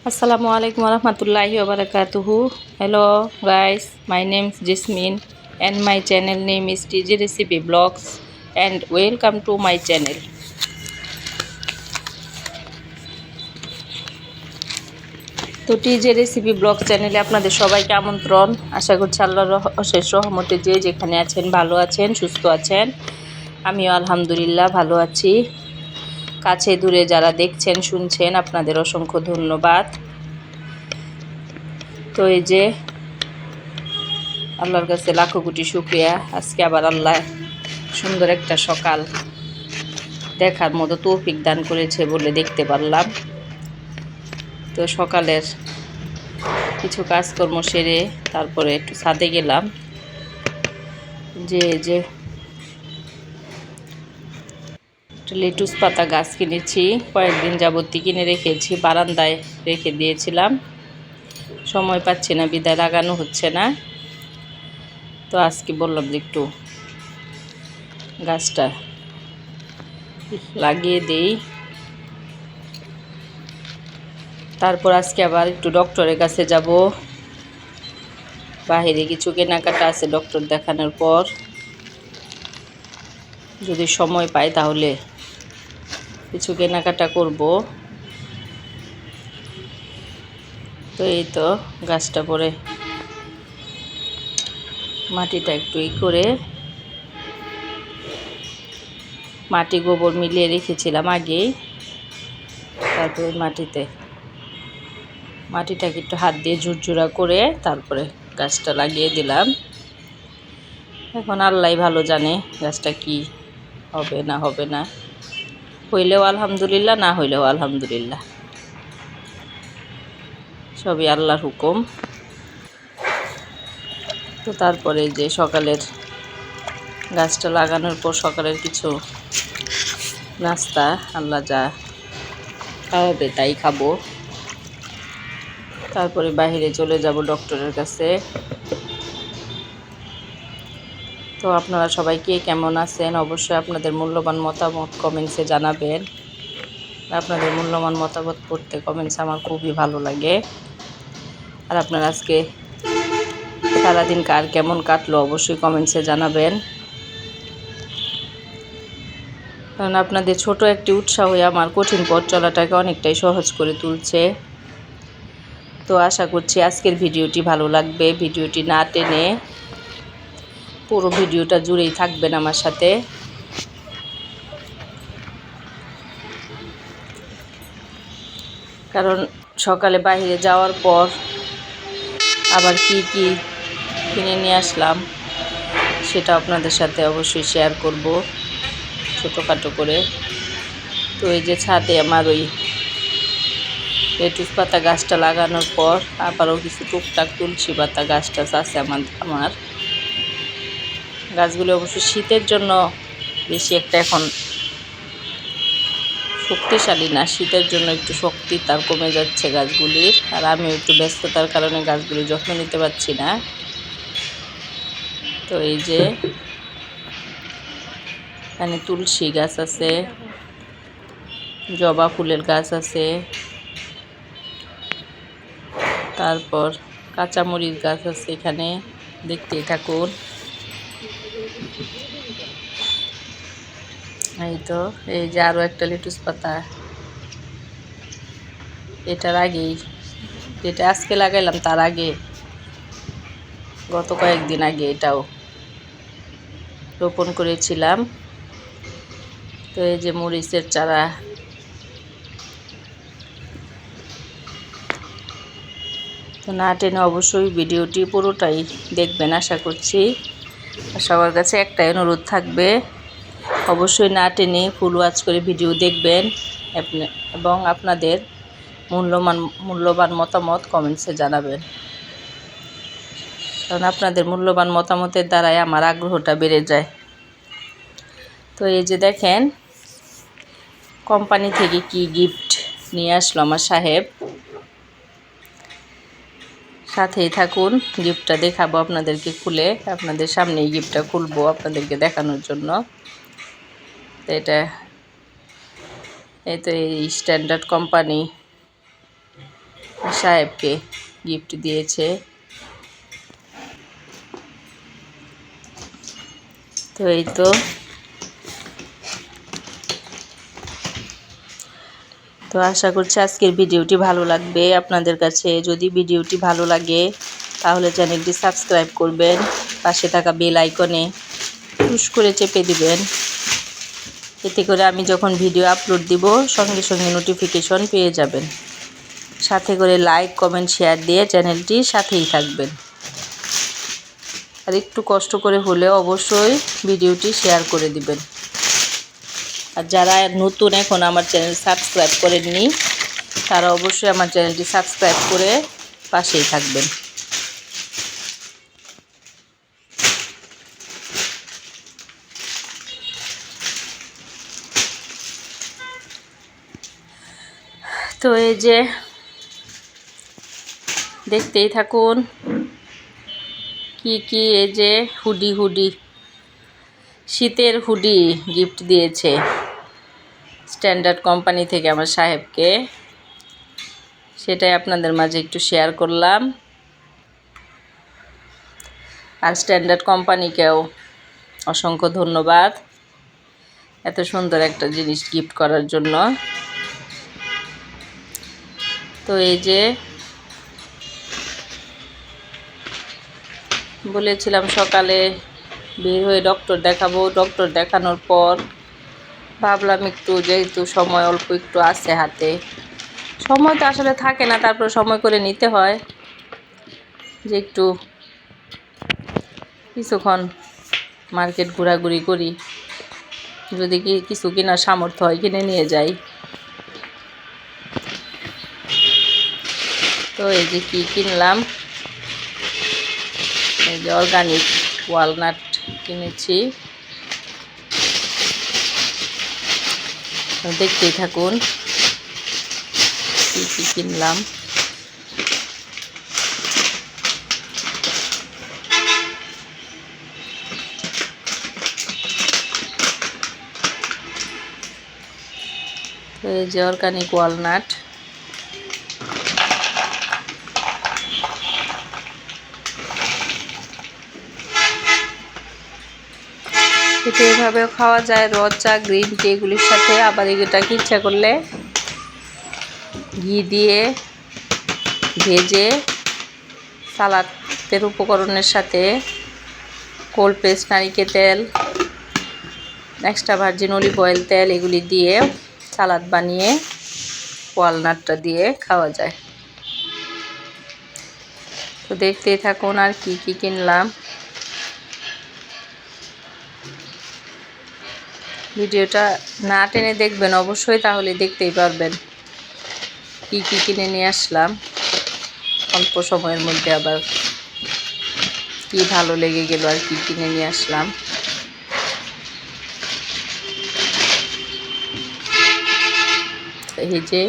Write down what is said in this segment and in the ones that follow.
Assalamualaikum warahmatullahi wabarakatuh. Hello guys, my name is Jasmine and my channel name is TG Recipe Blogs and welcome to my channel. তো TJ recipe blog চ্যানেলে আপনাদের সবাইকে আমন্ত্রণ। আশা করছি আল্লাহর অশেষ রহমতে যে যেখানে আছেন ভালো আছেন, সুস্থ আছেন। আমিও আলহামদুলিল্লাহ ভালো আছি। কাছে দূরে যারা দেখছেন শুনছেন আপনাদের অসংখ্য ধন্যবাদ। তো এই যে আল্লাহর কাছে লাখো কোটি শুকরিয়া, আজকে আবার আল্লাহ সুন্দর একটা সকাল দেখার মতো তৌফিক দান করেছে বলে দেখতে পারলাম। তো সকালের কিছু কাজকর্ম সেরে তারপরে একটু ছাদে গেলাম। যে লেটুস পাতা গাছ কিনেছি, কয়েকদিন যাবত কিনে রেখেছি, বারান্দায় রেখে দিয়েছিলাম, সময় পাচ্ছি না বিদায় লাগানো হচ্ছে না। তো আজকে বললাম যে একটু গাছটা লাগিয়ে দেই। তারপর আজকে আবার একটু ডক্টরের কাছে যাব, বাহিরে কিছু কেনাকাটা আছে ডক্টর দেখানোর পর। যদি সময় পাই তাহলে কিছু কেনাকাটা করব। তো এই তো গাছটা পরে মাটিটা একটু করে মাটি গোবর মিলিয়ে রেখেছিলাম আগেই। তারপরে মাটিটাকে একটু হাত দিয়ে ঝুরঝুরা করে তারপরে গাছটা লাগিয়ে দিলাম। এখন আল্লাহ ভালো জানে গাছটা কি হবে না হবে না, হইলেও আলহামদুলিল্লাহ, না হইলেও আলহামদুলিল্লাহ, সবই আল্লাহর হুকুম। তো তারপরে যে সকালের গাছটা লাগানোর পর সকালের কিছু নাস্তা, আল্লাহ যা খাওয়াবে তাই খাবো। তারপরে বাইরে চলে যাব ডক্টরের কাছে। তো আপনারা সবাই কে কেমন আছেন অবশ্যই আপনাদের মূল্যবান মতামত কমেন্টসে জানাবেন। আপনাদের মূল্যবান মতামত পড়তে কমেন্টস আমার খুবই ভালো লাগে। আর আপনারা আজকে সারাদিন কার কেমন কাটলো অবশ্যই কমেন্টসে জানাবেন, কারণ আপনাদের ছোট একটি উৎসাহই আমার কঠিন পথ চলাটাকে অনেকটাই সহজ করে তুলছে। তো আশা করছি আজকের ভিডিওটি ভালো লাগবে। ভিডিওটি না টেনে পুরো ভিডিওটা জুড়েই থাকবেন আমার সাথে। কারণ সকালে বাইরে যাওয়ার পর আবার কি কি কিনে নিয়ে আসলাম সেটা আপনাদের সাথে অবশ্যই শেয়ার করব ছোটোখাটো করে। তো এই যে ছাদে আমার ওই লেটুস পাতা গাছটা লাগানোর পর আবারও কিছু টুকটাক তুলসী পাতা গাছ টাছ আছে আমার গাছগুলো অবশ্য শীতের জন্য বেশি একটা এখন শক্তিশালী না, শীতের জন্য একটু শক্তি তার কমে যাচ্ছে গাছগুলির। আর আমি একটু ব্যস্ততার কারণে গাছগুলির যত্ন নিতে পারছি না। তো এই যে এখানে তুলসী গাছ আছে, জবা ফুলের গাছ আছে, তারপর কাঁচামরিচ গাছ আছে এখানে, দেখতেই থাকুন। এই তো এই যে আরও একটা লেটুস পাতা, এটার আগেই, যেটা আজকে লাগাইলাম তার আগে গত কয়েকদিন আগে এটাও রোপণ করেছিলাম। তো এই যে মরিচের চারা, তো না টেনে অবশ্যই ভিডিওটি পুরোটাই দেখবেন আশা করছি। আর সবার কাছে একটাই অনুরোধ থাকবে, অবশ্যই না টেনে ফুল ওয়াচ করে ভিডিও দেখবেন এবং আপনাদের মূল্যবান মতামত কমেন্টসে জানাবেন, কারণ আপনাদের মূল্যবান মতামতের দ্বারাই আমার আগ্রহটা বেড়ে যায়। তো এই যে দেখেন কোম্পানি থেকে কি গিফট নিয়ে আসলো আমার সাহেব, সাথেই থাকুন, গিফটটা দেখাবো আপনাদেরকে খুলে, আপনাদের সামনেই গিফটটা খুলবো আপনাদেরকে দেখানোর জন্য। তো এটা এই তো এই স্ট্যান্ডার্ড কোম্পানি সাহেবকে গিফট দিয়েছে। তো এই তো আশা করছি আজকের ভিডিওটি ভালো লাগবে আপনাদের কাছে। যদি ভিডিওটি ভালো লাগে তাহলে চ্যানেলটি সাবস্ক্রাইব করবেন, পাশে থাকা বেল আইকনে পুশ করে চেপে দিবেন। এতে করে আমি যখন ভিডিও আপলোড দিব সঙ্গে সঙ্গে নোটিফিকেশন পেয়ে যাবেন। সাথে করে লাইক, কমেন্ট, শেয়ার দিয়ে চ্যানেলটির সাথেই থাকবেন। আর একটু কষ্ট করে হলেও অবশ্যই ভিডিওটি শেয়ার করে দিবেন। আর যারা নতুন এখন আমার চ্যানেল সাবস্ক্রাইব করেননি তারা অবশ্যই আমার চ্যানেলটি সাবস্ক্রাইব করে পাশেই থাকবেন। তো এই যে দেখতেই থাকুন কি এই যে হুডি শীতের হুডি গিফট দিয়েছে স্ট্যান্ডার্ড কোম্পানি থেকে আমার সাহেবকে। সেটাই আপনাদের মাঝে একটু শেয়ার করলাম। আর স্ট্যান্ডার্ড কোম্পানিকেও অসংখ্য ধন্যবাদ এত সুন্দর একটা জিনিস গিফট করার জন্য। তো এই যে বলেছিলাম সকালে বের হয়ে ডক্টর দেখাবো, ডক্টর দেখানোর পর ভাবলাম একটু যেহেতু সময় অল্প একটু আছে হাতে, সময় তো আসলে থাকে না, তারপর সময় করে নিতে হয় যে একটু কিছুক্ষণ মার্কেট ঘোরাঘুরি করি, যদি কিছু কেনার সামর্থ্য হয় কিনে নিয়ে যাই। তো এই যে কি কিনলাম, এই যে অর্গানিক ওয়ালনাট কিনেছি, দেখতেই থাকুন কি কিনলাম। তো এই যে অর্গানিক ওয়ালনাট, এটা এভাবেও খাওয়া যায়, র চা, গ্রিন টি এগুলির সাথে। আবার এটাকে ইচ্ছা করলে ঘি দিয়ে ভেজে সালাদের উপকরণের সাথে কোল্ড প্রেস নারিকেল তেল, এক্সট্রা ভার্জিন অলিভ অয়েল তেল এগুলি দিয়ে সালাদ বানিয়ে ওয়ালনাটটা দিয়ে খাওয়া যায়। তো দেখতেই থাকুন আর কি কিনলাম। ভিডিওটা না টেনে দেখবেন অবশ্যই, তাহলে দেখতেই পারবেন কি কিনে নিয়ে আসলাম অল্প সময়ের মধ্যে, আবার কি ভালো লেগে গেল আর কি কিনে নিয়ে আসলাম। এই যে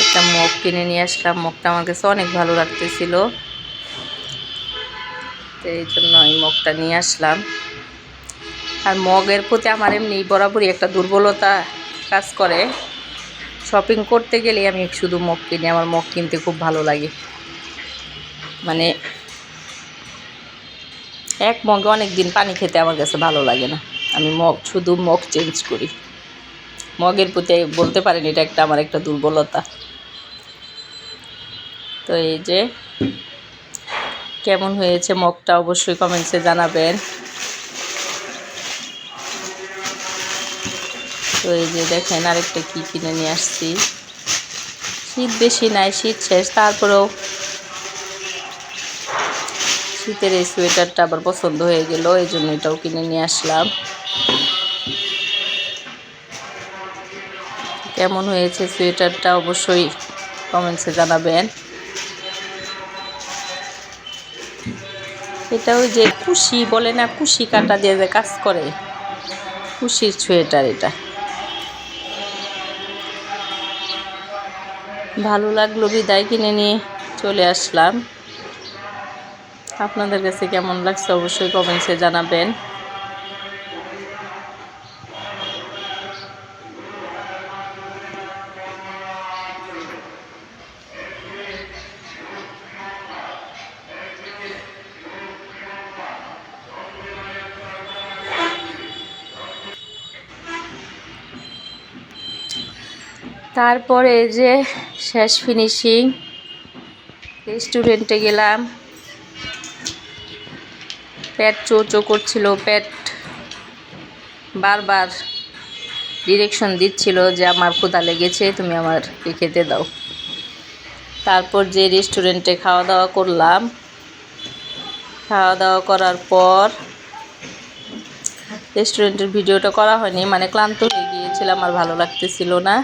একটা মগ কিনে নিয়ে আসলাম, মগটা আমার কাছে অনেক ভালো লাগতেছিল, তো এই জন্য এই মগটা নিয়ে আসলাম। আর মগের প্রতি আমার এমনি বরাবরই একটা দুর্বলতা কাজ করে, শপিং করতে গেলে আমি শুধু মগ কিনি, আমার মগ কিনতে খুব ভালো লাগে। মানে এক মগে অনেক দিন পানি খেতে আমার কাছে ভালো লাগে না, আমি শুধু মগ চেঞ্জ করি। মগের প্রতি বলতে পারেন এটা আমার একটা দুর্বলতা। তো এই যে কেমন হয়েছে মগটা অবশ্যই কমেন্টসে জানাবেন। তো এই যে দেখেন আরেকটা কি কিনে নিয়ে আসছি, শীত বেশি নাই, শীত শেষ, তারপরেও শীতের এই সোয়েটারটা আবার পছন্দ হয়ে গেল, এই জন্য এটাও কিনে নিয়ে আসলাম। কেমন হয়েছে সোয়েটারটা অবশ্যই কমেন্টসে জানাবেন। এটা ওই যে কুশি বলে না, কুশি কাটা দিয়ে যে কাজ করে, কুশির সোয়েটার। এটা ভালো লাগলো বিদায় কিনে নিয়ে চলে আসলাম। আপনাদের কাছে কেমন লাগছে অবশ্যই কমেন্টসে জানাবেন। তারপরে যে শেষ ফিনিশিং, রেস্টুরেন্টে গেলাম। পেট চো করছিল, পেট বারবার ডিরেকশন দিচ্ছিল যে আমার ক্ষুধা লেগেছে, তুমি আমাকে খেতে দাও। তারপর যে রেস্টুরেন্টে খাওয়া দাওয়া করলাম, খাওয়া দাওয়া করার পর রেস্টুরেন্টের ভিডিওটা করা হয়নি, মানে ক্লান্ত হয়ে গিয়েছিলাম আর ভালো লাগতেছিল না।